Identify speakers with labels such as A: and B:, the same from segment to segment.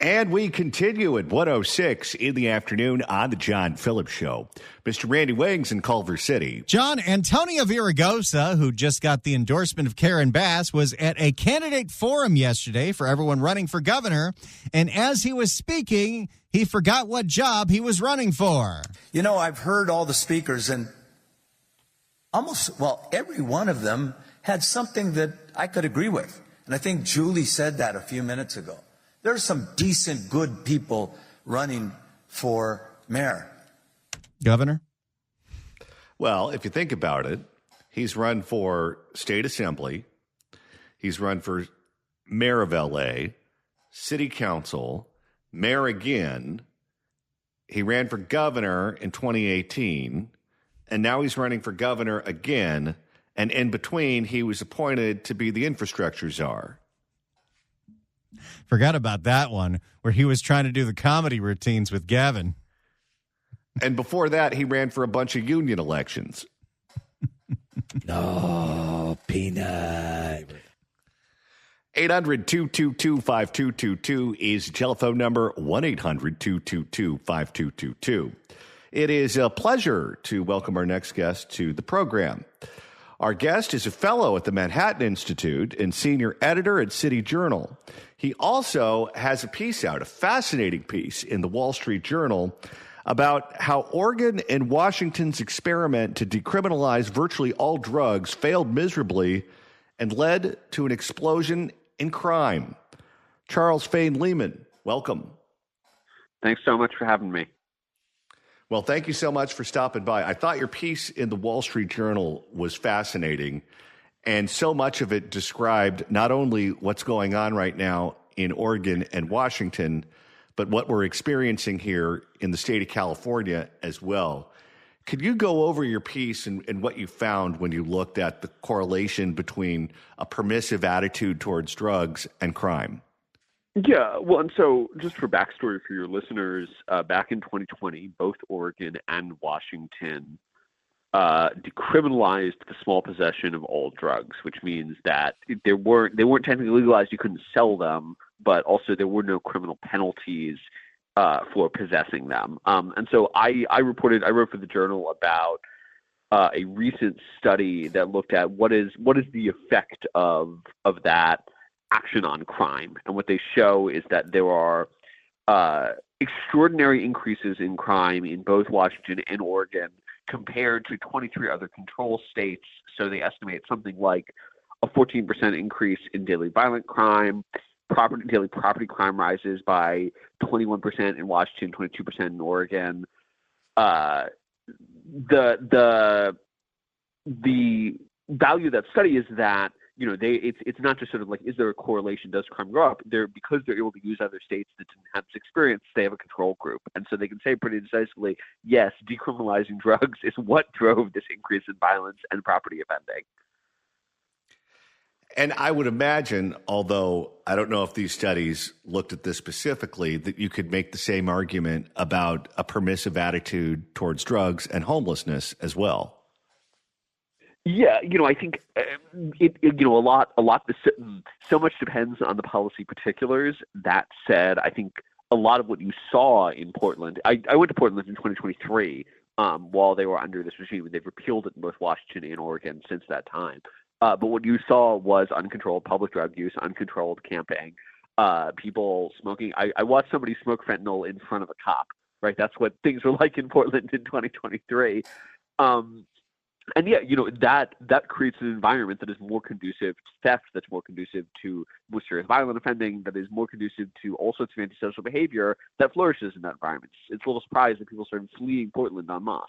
A: And we continue at 1:06 in the afternoon on the John Phillips Show. Mr. Randy Wings in Culver City.
B: John, Antonio Villaraigosa, who just got the endorsement of Karen Bass, was at a candidate forum yesterday for everyone running for governor. And as he was speaking, he forgot what job he was running for.
C: You know, I've heard all the speakers, and every one of them had something that I could agree with. And I think Julie said that a few minutes ago. There are some decent, good people running for mayor.
A: Governor? Well, if you think about it, he's run for state assembly. He's run for mayor of L.A., city council, mayor again. He ran for governor in 2018, and now he's running for governor again. And in between, he was appointed to be the infrastructure czar.
B: Forgot about that one, where he was trying to do the comedy routines with Gavin.
A: And before that, he ran for a bunch of union elections.
D: No, peanut.
A: 800-222-5222 is the telephone number, 1-800-222-5222. It is a pleasure to welcome our next guest to the program. Our guest is a fellow at the Manhattan Institute and senior editor at City Journal. He also has a piece out, a fascinating piece in the Wall Street Journal about how Oregon and Washington's experiment to decriminalize virtually all drugs failed miserably and led to an explosion in crime. Charles Fain Lehman, welcome.
E: Thanks so much for having me.
A: Well, thank you so much for stopping by. I thought your piece in the Wall Street Journal was fascinating, and so much of it described not only what's going on right now in Oregon and Washington, but what we're experiencing here in the state of California as well. Could you go over your piece and what you found when you looked at the correlation between a permissive attitude towards drugs and crime?
E: Yeah, well, and so just for backstory for your listeners, back in 2020, both Oregon and Washington decriminalized the small possession of all drugs, which means that they weren't technically legalized. You couldn't sell them, but also there were no criminal penalties for possessing them. And so I wrote for the Journal about a recent study that looked at what is the effect of that action on crime. And what they show is that there are extraordinary increases in crime in both Washington and Oregon compared to 23 other control states. So they estimate something like a 14% increase in daily violent crime. Daily property crime rises by 21% in Washington, 22% in Oregon. The value of that study is that it's not just sort of like, is there a correlation? Does crime go up? Because they're able to use other states that didn't have this experience, they have a control group. And so they can say pretty decisively, yes, decriminalizing drugs is what drove this increase in violence and property offending.
A: And I would imagine, although I don't know if these studies looked at this specifically, that you could make the same argument about a permissive attitude towards drugs and homelessness as well.
E: Yeah, I think so much depends on the policy particulars. That said, I think a lot of what you saw in Portland, I went to Portland in 2023 while they were under this regime. They've repealed it in both Washington and Oregon since that time. But what you saw was uncontrolled public drug use, uncontrolled camping, people smoking. I watched somebody smoke fentanyl in front of a cop, right? That's what things were like in Portland in 2023. And yeah, that creates an environment that is more conducive to theft, that's more conducive to more serious violent offending, that is more conducive to all sorts of antisocial behavior that flourishes in that environment. It's a little surprised that people started fleeing Portland en masse.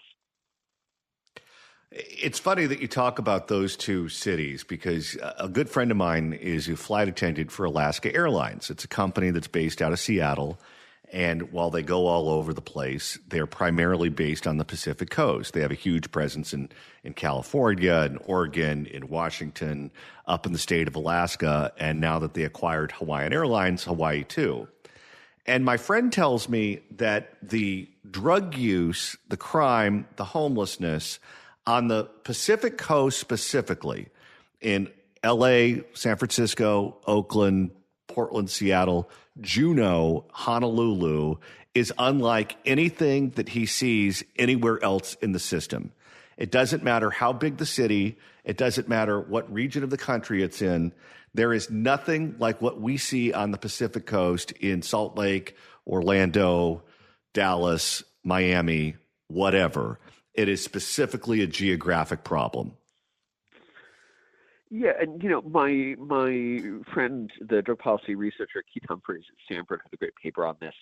A: It's funny that you talk about those two cities because a good friend of mine is a flight attendant for Alaska Airlines. It's a company that's based out of Seattle. And while they go all over the place, they're primarily based on the Pacific Coast. They have a huge presence in California, in Oregon, in Washington, up in the state of Alaska, and now that they acquired Hawaiian Airlines, Hawaii too. And my friend tells me that the drug use, the crime, the homelessness on the Pacific Coast specifically, in L.A., San Francisco, Oakland, Portland, Seattle, Juneau, Honolulu is unlike anything that he sees anywhere else in the system. It doesn't matter how big the city. It doesn't matter what region of the country it's in. There is nothing like what we see on the Pacific Coast in Salt Lake, Orlando, Dallas, Miami, whatever. It is specifically a geographic problem.
E: Yeah, and my friend, the drug policy researcher Keith Humphreys at Stanford, had a great paper on this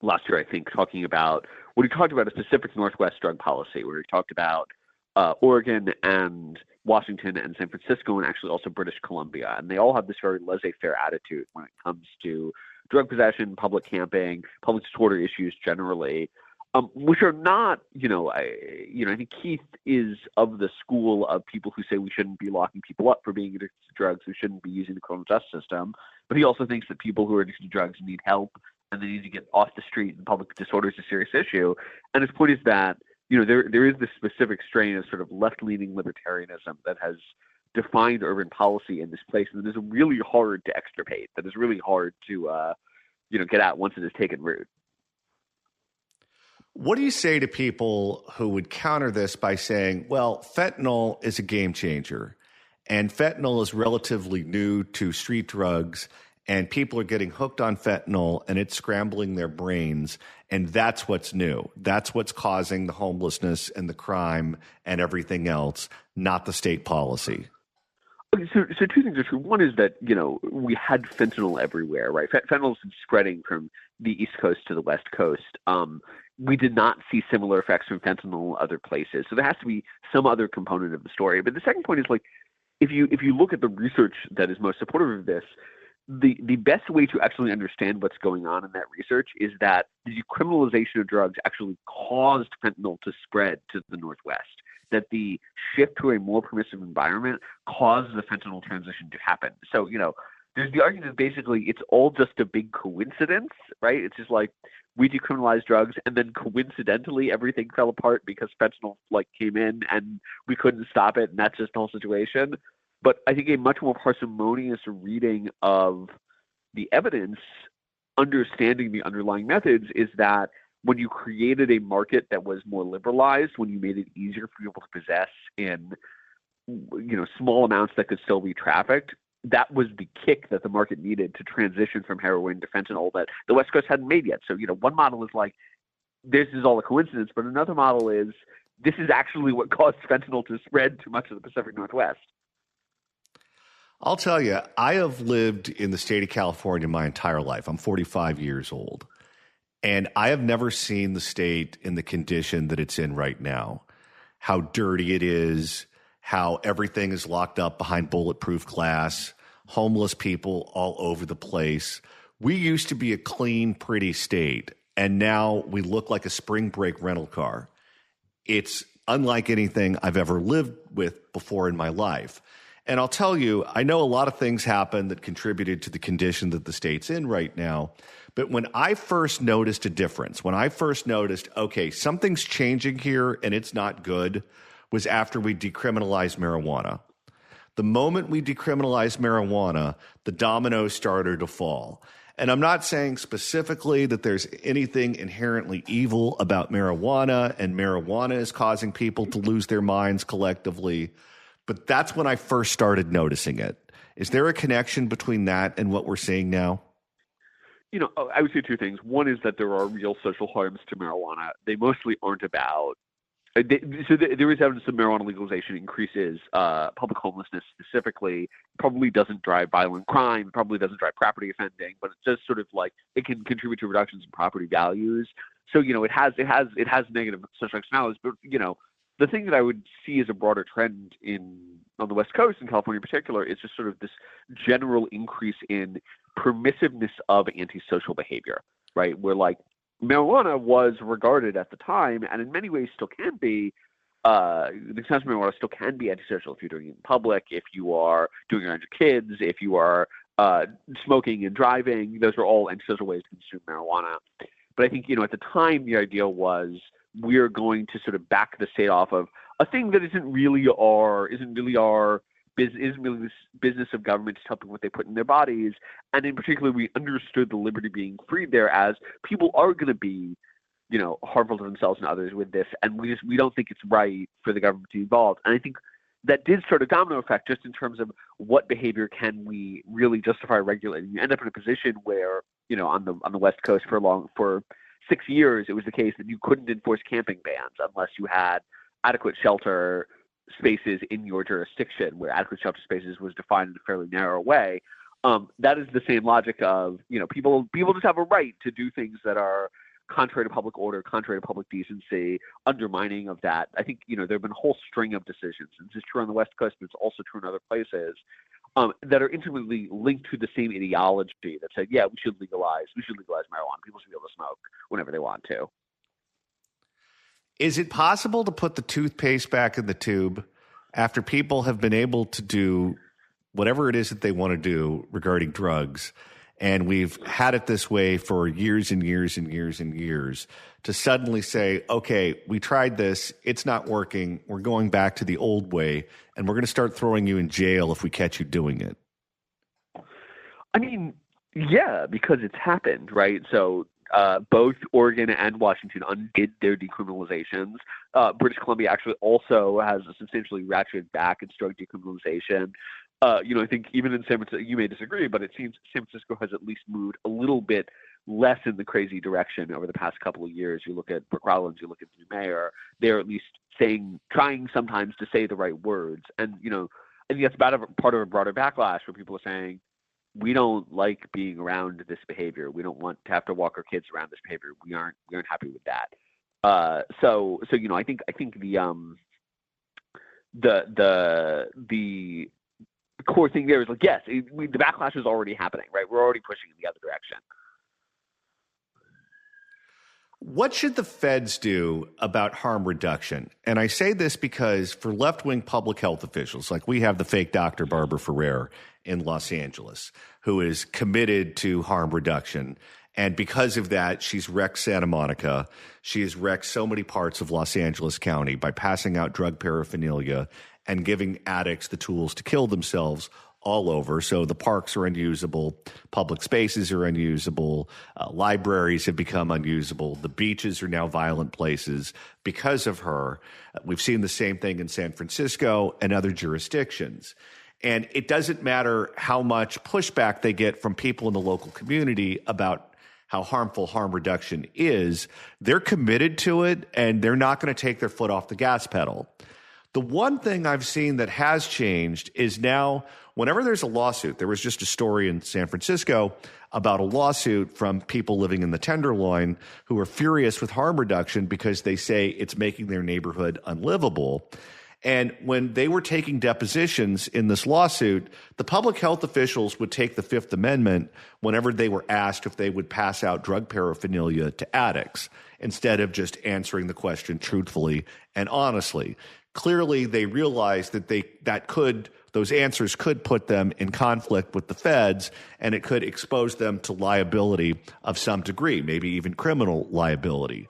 E: last year, I think, talking about what he talked about a Pacific Northwest drug policy, where he talked about Oregon and Washington and San Francisco, and actually also British Columbia, and they all have this very laissez-faire attitude when it comes to drug possession, public camping, public disorder issues generally. Which are not, I think Keith is of the school of people who say we shouldn't be locking people up for being addicted to drugs, we shouldn't be using the criminal justice system. But he also thinks that people who are addicted to drugs need help and they need to get off the street, and public disorder is a serious issue. And his point is that, there is this specific strain of sort of left-leaning libertarianism that has defined urban policy in this place, and that is really hard to extirpate, that is really hard to, get at once it has taken root.
A: What do you say to people who would counter this by saying, well, fentanyl is a game changer, and fentanyl is relatively new to street drugs, and people are getting hooked on fentanyl, and it's scrambling their brains, and that's what's new. That's what's causing the homelessness and the crime and everything else, not the state policy.
E: Okay, so two things are true. One is that, we had fentanyl everywhere, right? Fentanyl's been spreading from the East Coast to the West Coast. We did not see similar effects from fentanyl other places. So there has to be some other component of the story. But the second point is, if you look at the research that is most supportive of this, the best way to actually understand what's going on in that research is that the decriminalization of drugs actually caused fentanyl to spread to the Northwest, that the shift to a more permissive environment caused the fentanyl transition to happen. So, there's the argument that basically it's all just a big coincidence, right? It's just like we decriminalized drugs and then coincidentally everything fell apart because fentanyl came in and we couldn't stop it, and that's just the whole situation. But I think a much more parsimonious reading of the evidence, understanding the underlying methods, is that when you created a market that was more liberalized, when you made it easier for people to possess in small amounts that could still be trafficked, that was the kick that the market needed to transition from heroin to fentanyl that the West Coast hadn't made yet. So, one model is this is all a coincidence, but another model is this is actually what caused fentanyl to spread to much of the Pacific Northwest.
A: I'll tell you, I have lived in the state of California my entire life. I'm 45 years old, and I have never seen the state in the condition that it's in right now. How dirty it is, how everything is locked up behind bulletproof glass, homeless people all over the place. We used to be a clean, pretty state, and now we look like a spring break rental car. It's unlike anything I've ever lived with before in my life. And I'll tell you, I know a lot of things happened that contributed to the condition that the state's in right now. But when I first noticed a difference, when I first noticed, okay, something's changing here and it's not good, was after we decriminalized marijuana. The moment we decriminalized marijuana, the dominoes started to fall. And I'm not saying specifically that there's anything inherently evil about marijuana, and marijuana is causing people to lose their minds collectively. But that's when I first started noticing it. Is there a connection between that and what we're seeing now?
E: I would say two things. One is that there are real social harms to marijuana. They mostly aren't about there is evidence that marijuana legalization increases public homelessness specifically. Probably doesn't drive violent crime, probably doesn't drive property offending, but it's just sort of it can contribute to reductions in property values. So it has negative social externalities. But the thing that I would see as a broader trend on the West Coast, in California in particular, is just sort of this general increase in permissiveness of antisocial behavior, right? Where marijuana was regarded at the time, and in many ways still can be, the consumption of marijuana still can be antisocial if you're doing it in public, if you are doing it around your kids, if you are smoking and driving. Those are all antisocial ways to consume marijuana. But I think, at the time, the idea was we're going to sort of back the state off of a thing that isn't really our isn't really this business of government just helping what they put in their bodies. And in particular, we understood the liberty being freed there as people are going to be, harmful to themselves and others with this. And we don't think it's right for the government to be involved. And I think that did start a domino effect just in terms of what behavior can we really justify regulating. You end up in a position where, on the West Coast for 6 years, it was the case that you couldn't enforce camping bans unless you had adequate shelter spaces in your jurisdiction, where adequate shelter spaces was defined in a fairly narrow way. That is the same logic of, people just have a right to do things that are contrary to public order, contrary to public decency, undermining of that. I think, there have been a whole string of decisions, and this is true on the West Coast, but it's also true in other places, that are intimately linked to the same ideology that said, yeah, we should legalize marijuana. People should be able to smoke whenever they want to.
A: Is it possible to put the toothpaste back in the tube after people have been able to do whatever it is that they want to do regarding drugs, and we've had it this way for years and years and years and years, to suddenly say, okay, we tried this, it's not working, we're going back to the old way, and we're going to start throwing you in jail if we catch you doing it?
E: I mean, yeah, because it's happened, right? So both Oregon and Washington undid their decriminalizations. British Columbia actually also has substantially ratcheted back its drug decriminalization. I think even in San Francisco, you may disagree, but it seems San Francisco has at least moved a little bit less in the crazy direction over the past couple of years. You look at Brooke Rollins, you look at the new mayor, they're at least trying sometimes to say the right words. And, I think that's part of a broader backlash where people are saying, we don't like being around this behavior. We don't want to have to walk our kids around this behavior. We aren't happy with that. So I think the core thing there is like, yes, the backlash is already happening, right? We're already pushing in the other direction.
A: What should the feds do about harm reduction? And I say this because for left-wing public health officials, like we have the fake Dr. Barbara Ferrer in Los Angeles, who is committed to harm reduction. And because of that, she's wrecked Santa Monica. She has wrecked so many parts of Los Angeles County by passing out drug paraphernalia and giving addicts the tools to kill themselves all over. So the parks are unusable, public spaces are unusable, libraries have become unusable, the beaches are now violent places because of her. We've seen the same thing in San Francisco and other jurisdictions. And it doesn't matter how much pushback they get from people in the local community about how harmful harm reduction is, they're committed to it and they're not going to take their foot off the gas pedal. The one thing I've seen that has changed is now whenever there's a lawsuit, there was just a story in San Francisco about a lawsuit from people living in the Tenderloin who are furious with harm reduction because they say it's making their neighborhood unlivable. And when they were taking depositions in this lawsuit, the public health officials would take the Fifth Amendment whenever they were asked if they would pass out drug paraphernalia to addicts, instead of just answering the question truthfully and honestly. Clearly, they realized that those answers could put them in conflict with the feds, and it could expose them to liability of some degree, maybe even criminal liability.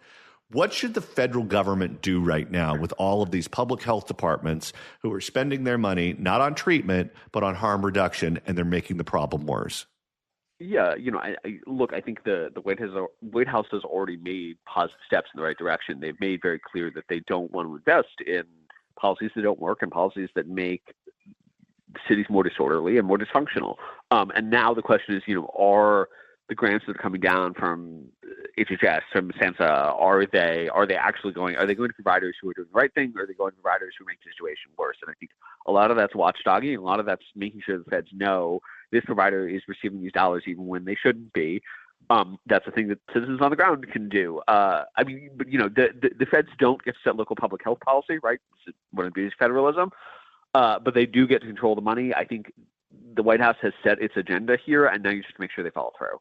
A: What should the federal government do right now with all of these public health departments who are spending their money not on treatment, but on harm reduction, and they're making the problem worse?
E: Yeah, I think the White House has already made positive steps in the right direction. They've made very clear that they don't want to invest in policies that don't work and policies that make cities more disorderly and more dysfunctional. And now the question is, are the grants that are coming down from HHS, from SAMHSA, are they going to providers who are doing the right thing, or are they going to providers who make the situation worse? And I think a lot of that's watchdogging, and a lot of that's making sure the feds know this provider is receiving these dollars even when they shouldn't be. That's a thing that citizens on the ground can do. The feds don't get to set local public health policy, right? One of these federalism, but they do get to control the money. I think the White House has set its agenda here, and now you just make sure they follow through.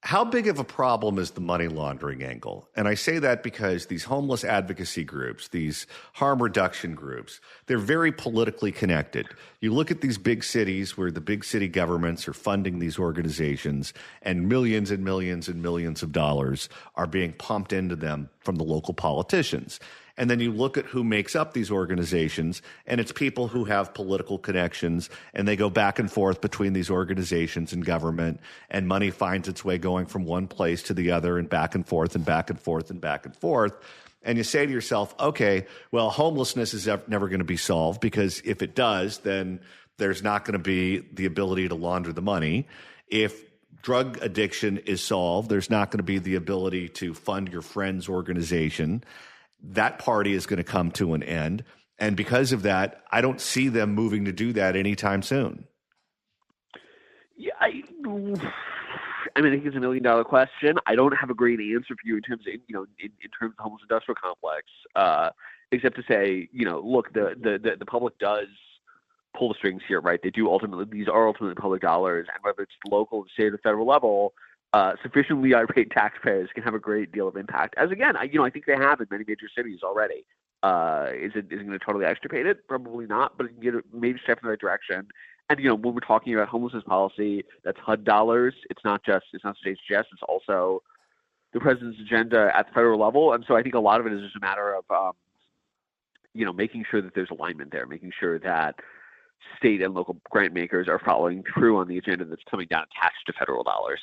A: How big of a problem is the money laundering angle? And I say that because these homeless advocacy groups, these harm reduction groups, they're very politically connected. You look at these big cities where the big city governments are funding these organizations, and millions and millions and millions of dollars are being pumped into them from the local politicians. And then you look at who makes up these organizations, and it's people who have political connections, and they go back and forth between these organizations and government, and money finds its way going from one place to the other and back and forth and back and forth and back and forth. And you say to yourself, okay, well, homelessness is never going to be solved, because if it does, then there's not going to be the ability to launder the money. If drug addiction is solved, there's not going to be the ability to fund your friend's organization. That party is going to come to an end. And because of that, I don't see them moving to do that anytime soon.
E: Yeah, I mean, I think it's $1 million question. I don't have a great answer for you in terms of, in terms of the homeless industrial complex, except to say, look, the public does pull the strings here, right? These are ultimately public dollars, and whether it's local, state, or federal level, sufficiently irate taxpayers can have a great deal of impact. As again, I think they have in many major cities already. Is it going to totally extirpate it? Probably not, but it can get a major step in the right direction. And when we're talking about homelessness policy, that's HUD dollars. It's not just HHS. It's also the president's agenda at the federal level. And so I think a lot of it is just a matter of making sure that there's alignment there, making sure that state and local grant makers are following through on the agenda that's coming down attached to federal dollars.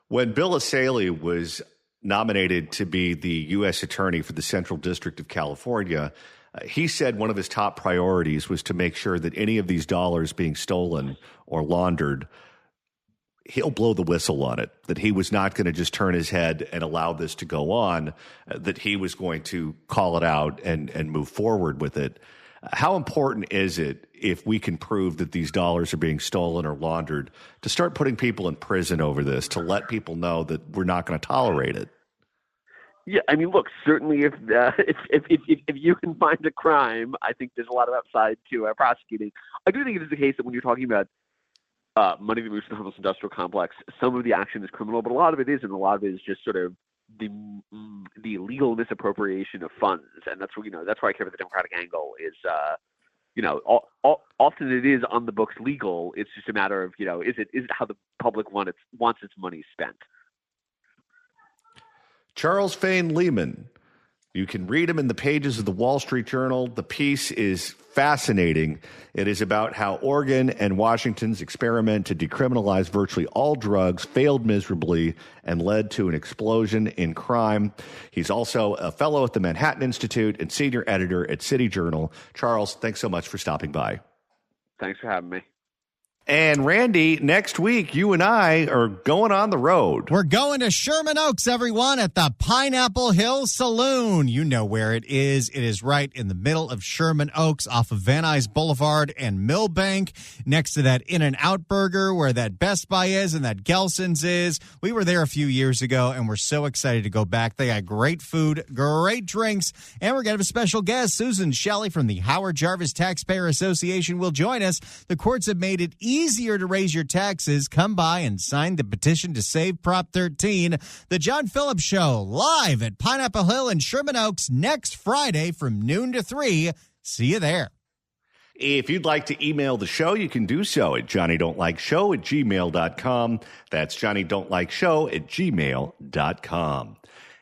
A: When Bill Asaley was nominated to be the U.S. Attorney for the Central District of California, he said one of his top priorities was to make sure that any of these dollars being stolen or laundered, he'll blow the whistle on it, that he was not going to just turn his head and allow this to go on, that he was going to call it out and move forward with it. How important is it, if we can prove that these dollars are being stolen or laundered, to start putting people in prison over this, to let people know that we're not going to tolerate it?
E: Yeah, I mean, look, certainly if you can find a crime, I think there's a lot of upside to prosecuting. I do think it is the case that when you're talking about money that moves to the homeless industrial complex, some of the action is criminal, but a lot of it isn't. A lot of it is just sort of the illegal misappropriation of funds, and that's why I care about the Democratic angle. Is often it is on the books legal. It's just a matter of is it how the public wants its money spent.
A: Charles Fain Lehman. You can read him in the pages of the Wall Street Journal. The piece is fascinating. It is about how Oregon and Washington's experiment to decriminalize virtually all drugs failed miserably and led to an explosion in crime. He's also a fellow at the Manhattan Institute and senior editor at City Journal. Charles, thanks so much for stopping by.
E: Thanks for having me.
A: And Randy, next week, you and I are going on the road.
B: We're going to Sherman Oaks, everyone, at the Pineapple Hill Saloon. You know where it is. It is right in the middle of Sherman Oaks off of Van Nuys Boulevard and Millbank, next to that In-N-Out Burger where that Best Buy is and that Gelson's is. We were there a few years ago, and we're so excited to go back. They got great food, great drinks, and we're going to have a special guest. Susan Shelley from the Howard Jarvis Taxpayer Association will join us. The courts have made it easier to raise your taxes. Come by and sign the petition to save Prop 13. The John Phillips Show, live at Pineapple Hill in Sherman Oaks next Friday from noon to 3. See you there.
A: If you'd like to email the show, you can do so at johnnydon'tlikeshow@gmail.com. That's johnnydon'tlikeshow@gmail.com.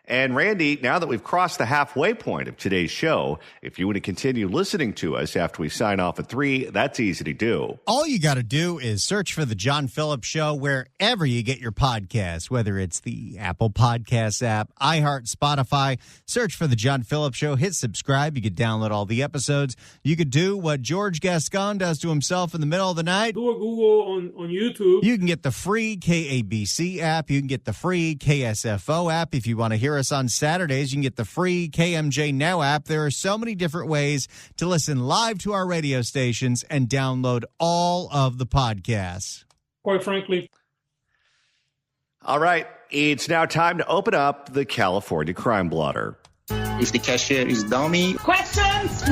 A: And Randy, now that we've crossed the halfway point of today's show, if you want to continue listening to us after we sign off at 3, that's easy to do.
B: All you got to do is search for The John Phillips Show wherever you get your podcasts, whether it's the Apple Podcasts app, iHeart, Spotify. Search for The John Phillips Show. Hit subscribe. You could download all the episodes. You could do what George Gascon does to himself in the middle of the night.
F: Do a Google on YouTube.
B: You can get the free KABC app. You can get the free KSFO app. If you want to hear us on Saturdays, you can get the free KMJ Now app. There are so many different ways to listen live to our radio stations and download all of the podcasts.
F: Quite frankly.
A: All right. It's now time to open up the California Crime Blotter.
G: If the cashier is dummy.
H: Questions?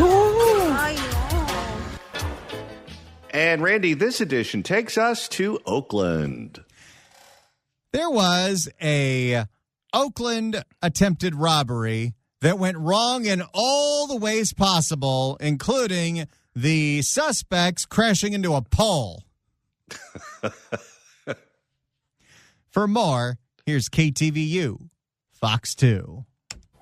A: And Randy, this edition takes us to Oakland.
B: There was a Oakland attempted robbery that went wrong in all the ways possible, including the suspects crashing into a pole. For more, here's KTVU, Fox 2.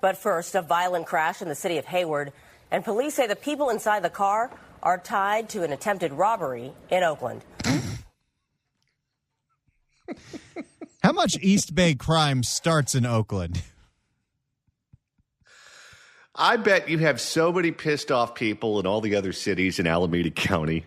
H: But first, a violent crash in the city of Hayward, and police say the people inside the car are tied to an attempted robbery in Oakland.
B: How much East Bay crime starts in Oakland?
A: I bet you have so many pissed off people in all the other cities in Alameda County.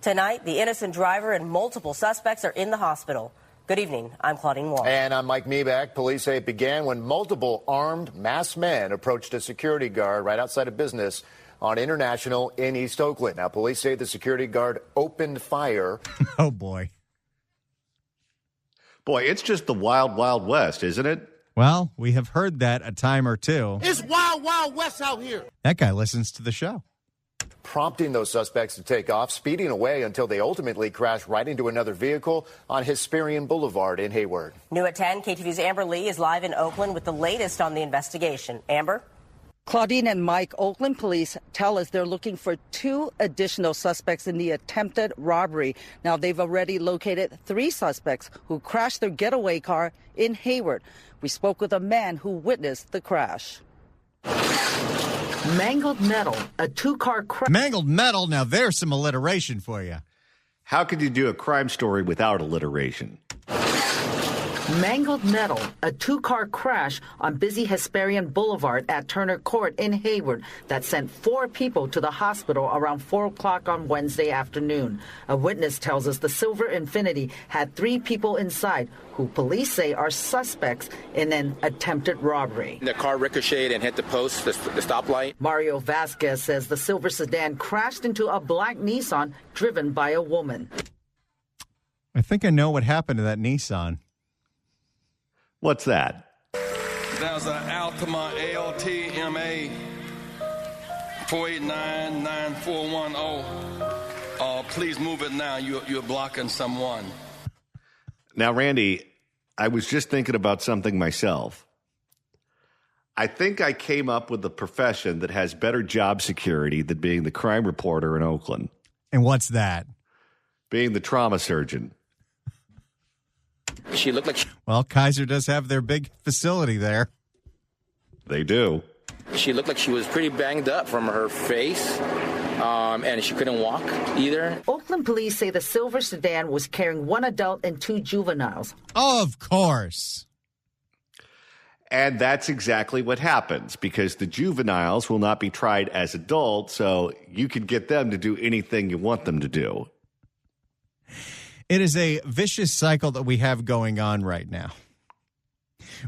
H: Tonight, the innocent driver and multiple suspects are in the hospital. Good evening. I'm Claudine Wall.
I: And I'm Mike Meback. Police say it began when multiple armed masked men approached a security guard right outside a business on International in East Oakland. Now, police say the security guard opened fire.
B: Oh, boy.
A: Boy, it's just the wild, wild west, isn't it?
B: Well, we have heard that a time or two.
J: It's wild, wild west out here.
B: That guy listens to the show.
I: Prompting those suspects to take off, speeding away until they ultimately crashed right into another vehicle on Hesperian Boulevard in Hayward.
H: New at 10, KTV's Amber Lee is live in Oakland with the latest on the investigation. Amber?
K: Claudine and Mike, Oakland police tell us they're looking for 2 additional suspects in the attempted robbery. Now, they've already located 3 suspects who crashed their getaway car in Hayward. We spoke with a man who witnessed the crash. Mangled metal, a 2-car crash.
B: Mangled metal, now there's some alliteration for you.
A: How could you do a crime story without alliteration?
K: Mangled metal, a 2-car crash on busy Hesperian Boulevard at Turner Court in Hayward that sent 4 people to the hospital around 4 o'clock on Wednesday afternoon. A witness tells us the Silver Infiniti had 3 people inside who police say are suspects in an attempted robbery.
L: The car ricocheted and hit the post, the stoplight.
K: Mario Vasquez says the silver sedan crashed into a black Nissan driven by a woman.
B: I think I know what happened to that Nissan.
A: What's that?
M: That was an Altima ALTMA 4899410. Please move it now. You're blocking someone.
A: Now, Randy, I was just thinking about something myself. I think I came up with a profession that has better job security than being the crime reporter in Oakland.
B: And what's that?
A: Being the trauma surgeon.
L: She looked like...
B: Well, Kaiser does have their big facility there.
A: They do.
L: She looked like she was pretty banged up from her face, and she couldn't walk either.
K: Oakland police say the silver sedan was carrying 1 adult and 2 juveniles.
B: Of course.
A: And that's exactly what happens, because the juveniles will not be tried as adults, so you can get them to do anything you want them to do.
B: It is a vicious cycle that we have going on right now.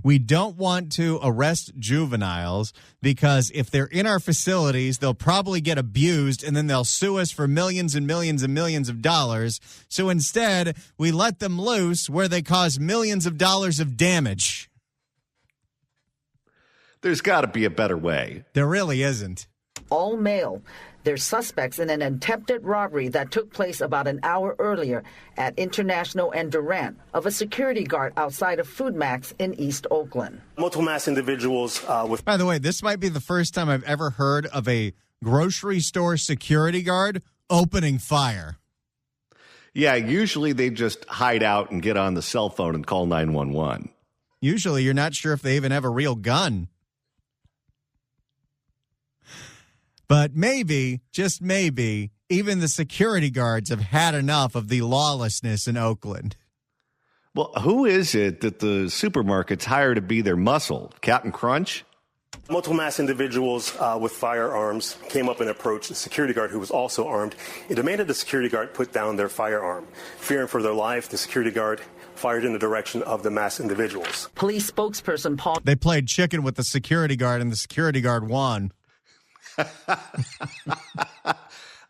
B: We don't want to arrest juveniles because if they're in our facilities, they'll probably get abused and then they'll sue us for millions and millions and millions of dollars. So instead, we let them loose where they cause millions of dollars of damage.
A: There's got to be a better way.
B: There really isn't.
K: All male. They're suspects in an attempted robbery that took place about an hour earlier at International and Durant of a security guard outside of Food Max in East Oakland.
N: Multiple masked individuals with...
B: By the way, this might be the first time I've ever heard of a grocery store security guard opening fire.
A: Yeah, usually they just hide out and get on the cell phone and call 911.
B: Usually you're not sure if they even have a real gun. But maybe, just maybe, even the security guards have had enough of the lawlessness in Oakland.
A: Well, who is it that the supermarkets hire to be their muscle? Captain Crunch?
N: Multiple masked individuals with firearms came up and approached a security guard who was also armed and demanded the security guard put down their firearm. Fearing for their life, the security guard fired in the direction of the masked individuals.
K: Police spokesperson Paul...
B: They played chicken with the security guard, and the security guard won.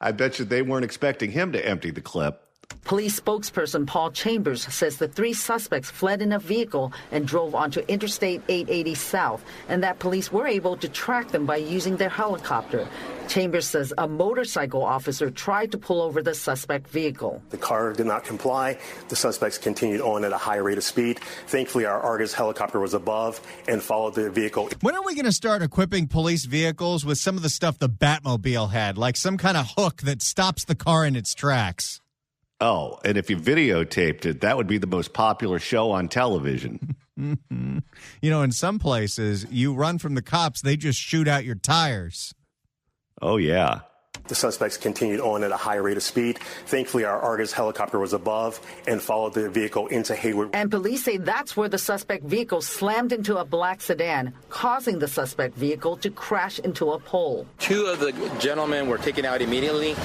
A: I bet you they weren't expecting him to empty the clip.
K: Police spokesperson Paul Chambers says the 3 suspects fled in a vehicle and drove onto Interstate 880 South, and that police were able to track them by using their helicopter. Chambers says a motorcycle officer tried to pull over the suspect vehicle.
N: The car did not comply. The suspects continued on at a high rate of speed. Thankfully, our Argus helicopter was above and followed the vehicle.
B: When are we going to start equipping police vehicles with some of the stuff the Batmobile had, like some kind of hook that stops the car in its tracks?
A: Oh, and if you videotaped it, that would be the most popular show on television.
B: You know, in some places, you run from the cops, they just shoot out your tires.
A: Oh, yeah.
N: The suspects continued on at a high rate of speed. Thankfully, our Argus helicopter was above and followed the vehicle into Hayward.
K: And police say that's where the suspect vehicle slammed into a black sedan, causing the suspect vehicle to crash into a pole.
L: 2 of the gentlemen were taken out immediately.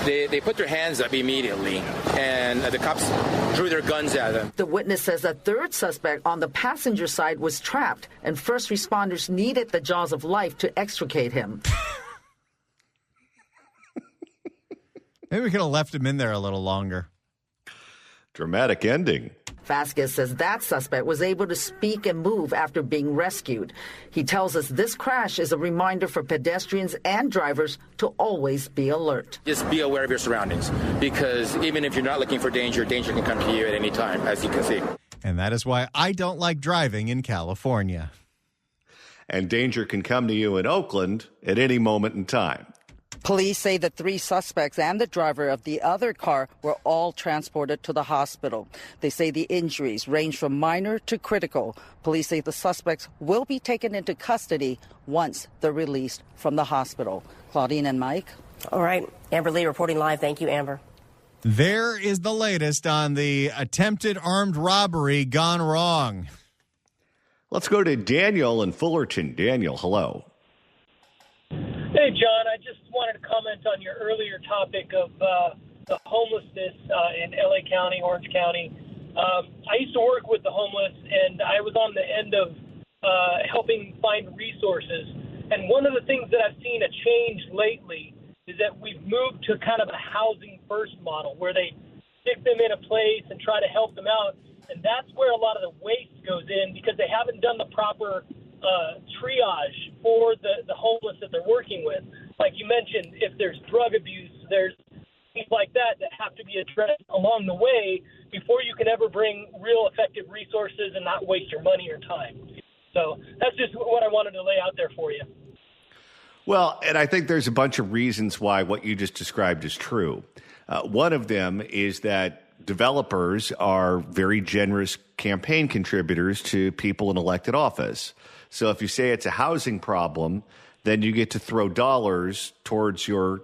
L: They put their hands up immediately, and the cops drew their guns at them.
K: The witness says a third suspect on the passenger side was trapped, and first responders needed the jaws of life to extricate him.
B: Maybe we could have left him in there a little longer.
A: Dramatic ending.
K: Vasquez says that suspect was able to speak and move after being rescued. He tells us this crash is a reminder for pedestrians and drivers to always be alert.
L: Just be aware of your surroundings, because even if you're not looking for danger, danger can come to you at any time, as you can see.
B: And that is why I don't like driving in California.
A: And danger can come to you in Oakland at any moment in time.
K: Police say the 3 suspects and the driver of the other car were all transported to the hospital. They say the injuries range from minor to critical. Police say the suspects will be taken into custody once they're released from the hospital. Claudine and Mike.
H: All right. Amber Lee reporting live. Thank you, Amber.
B: There is the latest on the attempted armed robbery gone wrong.
A: Let's go to Daniel in Fullerton. Daniel, hello.
O: Hey, John, I just wanted to comment on your earlier topic of the homelessness in L.A. County, Orange County. I used to work with the homeless, and I was on the end of helping find resources. And one of the things that I've seen a change lately is that we've moved to kind of a housing-first model where they stick them in a place and try to help them out. And that's where a lot of the waste goes in because they haven't done the proper triage for the homeless that they're working with. Like you mentioned, if there's drug abuse, there's things like that have to be addressed along the way before you can ever bring real effective resources and not waste your money or time. So that's just what I wanted to lay out there for you.
A: Well, and I think there's a bunch of reasons why what you just described is true. One of them is that developers are very generous campaign contributors to people in elected office. So if you say it's a housing problem, then you get to throw dollars towards your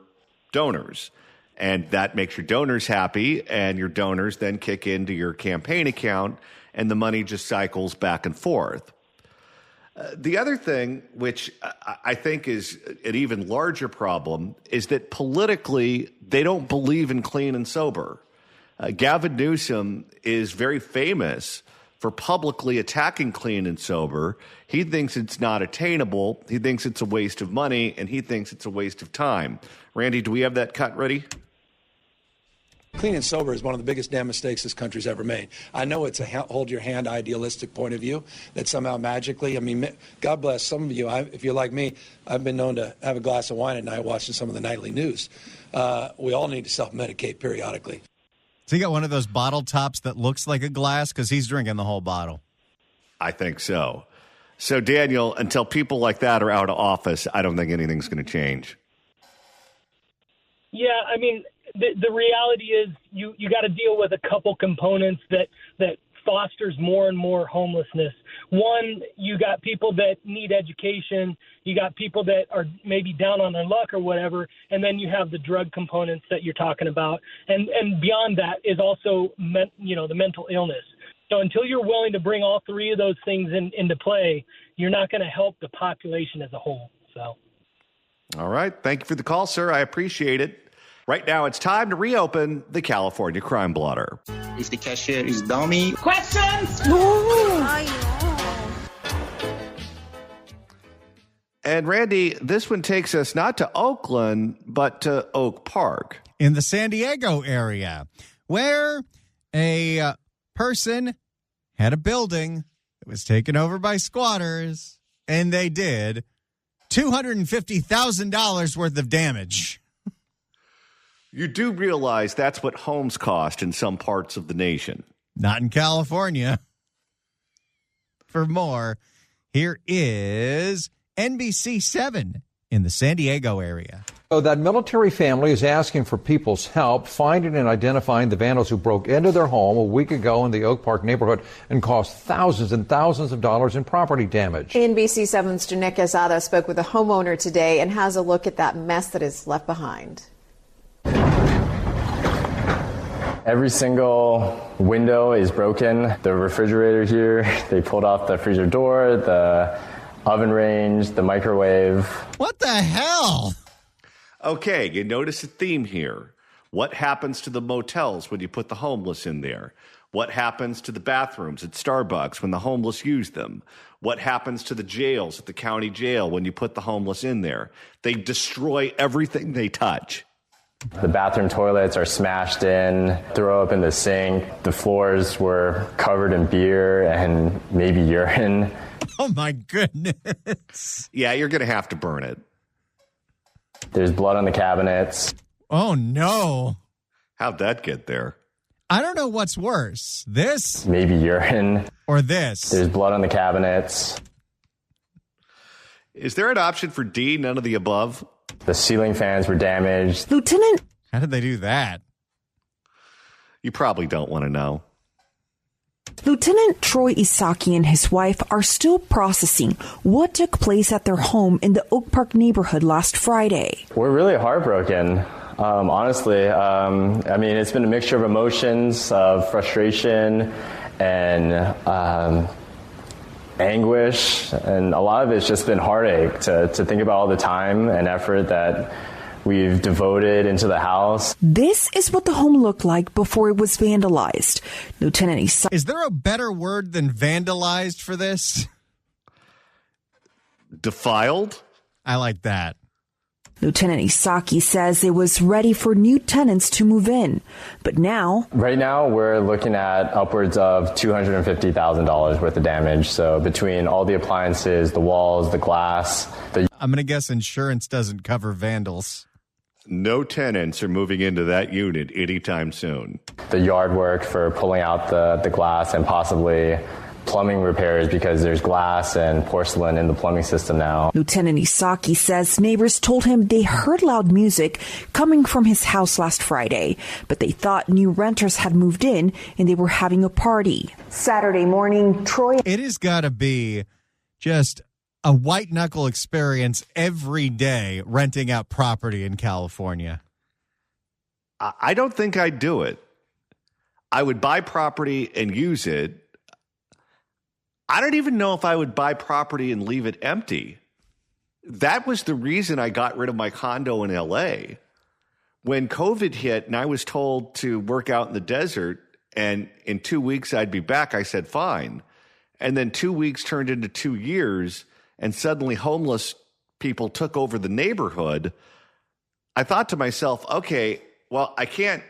A: donors. And that makes your donors happy, and your donors then kick into your campaign account, and the money just cycles back and forth. The other thing, which I think is an even larger problem, is that politically they don't believe in clean and sober. Gavin Newsom is very famous for publicly attacking clean and sober. He thinks it's not attainable. He thinks it's a waste of money, and he thinks it's a waste of time. Randy, do we have that cut ready?
P: Clean and sober is one of the biggest damn mistakes this country's ever made. I know it's a hold-your-hand idealistic point of view that somehow magically, I mean, God bless some of you. If you're like me, I've been known to have a glass of wine at night watching some of the nightly news. We all need to self-medicate periodically.
B: So you got one of those bottle tops that looks like a glass because he's drinking the whole bottle.
A: I think so. So, Daniel, until people like that are out of office, I don't think anything's going to change.
O: Yeah, I mean, the reality is you got to deal with a couple components that fosters more and more homelessness. One, you got people that need education. You got people that are maybe down on their luck or whatever. And then you have the drug components that you're talking about. And beyond that is also, the mental illness. So until you're willing to bring all 3 of those things into play, you're not going to help the population as a whole. So.
A: All right. Thank you for the call, sir. I appreciate it. Right now, it's time to reopen the California Crime Blotter.
G: If the cashier is dummy.
J: Questions?
A: And Randy, this one takes us not to Oakland, but to Oak Park.
B: In the San Diego area, where a person had a building that was taken over by squatters, and they did $250,000 worth of damage.
A: You do realize that's what homes cost in some parts of the nation.
B: Not in California. For more, here is NBC 7 in the San Diego area.
Q: So that military family is asking for people's help finding and identifying the vandals who broke into their home a week ago in the Oak Park neighborhood and caused thousands and thousands of dollars in property damage.
R: NBC7's Janek Quesada spoke with a homeowner today and has a look at that mess that is left behind.
S: Every single window is broken. The refrigerator here, they pulled off the freezer door, the oven range, the microwave.
B: What the hell?
A: Okay, you notice a theme here. What happens to the motels when you put the homeless in there? What happens to the bathrooms at Starbucks when the homeless use them? What happens to the jails at the county jail when you put the homeless in there? They destroy everything they touch.
S: The bathroom toilets are smashed in, throw up in the sink. The floors were covered in beer and maybe urine.
B: Oh, my goodness.
A: Yeah, you're going to have to burn it.
S: There's blood on the cabinets.
B: Oh, no.
A: How'd that get there?
B: I don't know what's worse. This?
S: Maybe urine.
B: Or this?
S: There's blood on the cabinets.
A: Is there an option for D, none of the above?
S: The ceiling fans were damaged.
R: Lieutenant.
B: How did they do that?
A: You probably don't want to know.
T: Lieutenant Troy Isaki and his wife are still processing what took place at their home in the Oak Park neighborhood last Friday.
S: We're really heartbroken, honestly. I mean, it's been a mixture of emotions, of frustration and anguish, and a lot of it's just been heartache to think about all the time and effort that we've devoted into the house.
T: This is what the home looked like before it was vandalized. Lieutenant Isaki.
B: Is there a better word than vandalized for this?
A: Defiled?
B: I like that.
T: Lieutenant Isaki says it was ready for new tenants to move in, but now...
S: Right now, we're looking at upwards of $250,000 worth of damage. So between all the appliances, the walls, the glass...
B: I'm going to guess insurance doesn't cover vandals.
A: No tenants are moving into that unit anytime soon.
S: The yard work for pulling out the glass and possibly plumbing repairs because there's glass and porcelain in the plumbing system now.
T: Lieutenant Isaki says neighbors told him they heard loud music coming from his house last Friday, but they thought new renters had moved in and they were having a party. Saturday morning, Troy...
B: It has got to be just a white-knuckle experience every day renting out property in California.
A: I don't think I'd do it. I would buy property and use it. I don't even know if I would buy property and leave it empty. That was the reason I got rid of my condo in L.A. When COVID hit and I was told to work out in the desert and in 2 weeks I'd be back, I said, fine. And then 2 weeks turned into 2 years, and suddenly homeless people took over the neighborhood. I thought to myself, okay, well, I can't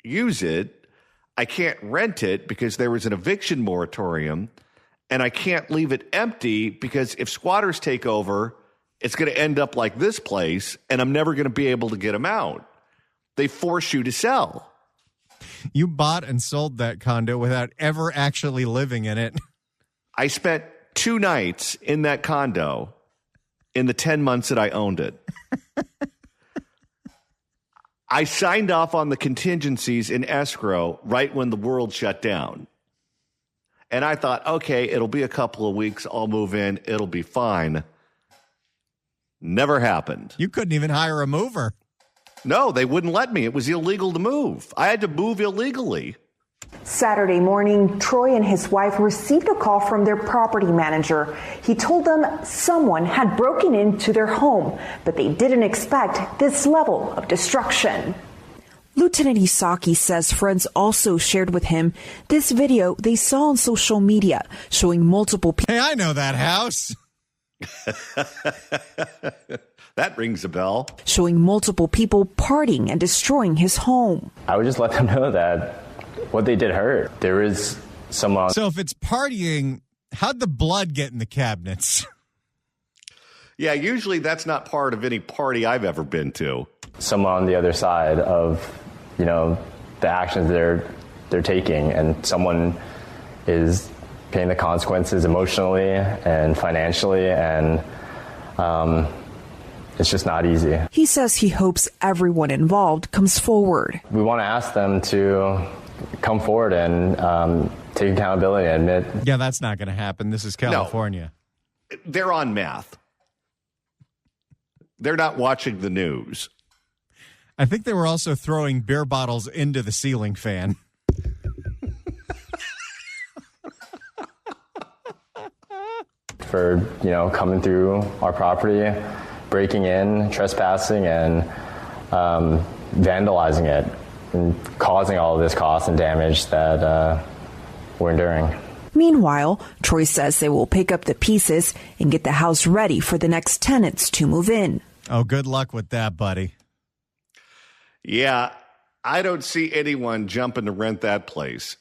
A: use it. I can't rent it because there was an eviction moratorium, and I can't leave it empty because if squatters take over, it's going to end up like this place, and I'm never going to be able to get them out. They force you to sell.
B: You bought and sold that condo without ever actually living in it.
A: I spent 2 nights in that condo in the 10 months that I owned it. I signed off on the contingencies in escrow right when the world shut down. And I thought, okay, it'll be a couple of weeks. I'll move in. It'll be fine. Never happened.
B: You couldn't even hire a mover.
A: No, they wouldn't let me. It was illegal to move. I had to move illegally.
T: Saturday morning, Troy and his wife received a call from their property manager. He told them someone had broken into their home, but they didn't expect this level of destruction. Lieutenant Isaki says friends also shared with him this video they saw on social media showing multiple people.
B: Hey, I know that house.
A: That rings a bell.
T: Showing multiple people partying and destroying his home.
S: I would just let them know that what they did hurt. There is someone.
B: So if it's partying, how'd the blood get in the cabinets?
A: Yeah, usually that's not part of any party I've ever been to.
S: Someone on the other side of, the actions they're taking, and someone is paying the consequences emotionally and financially, and it's just not easy.
T: He says he hopes everyone involved comes forward.
S: We want to ask them to come forward and take accountability and admit.
B: Yeah, that's not going to happen. This is California.
A: No, they're on meth. They're not watching the news.
B: I think they were also throwing beer bottles into the ceiling fan.
S: For, coming through our property, breaking in, trespassing, and vandalizing it, and causing all of this cost and damage that we're enduring.
T: Meanwhile, Troy says they will pick up the pieces and get the house ready for the next tenants to move in.
B: Oh, good luck with that, buddy.
A: Yeah, I don't see anyone jumping to rent that place.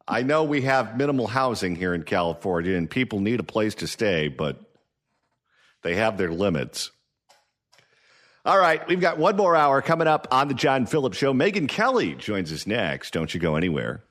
A: I know we have minimal housing here in California and people need a place to stay, but they have their limits. All right, we've got one more hour coming up on the John Phillips Show. Megyn Kelly joins us next. Don't you go anywhere.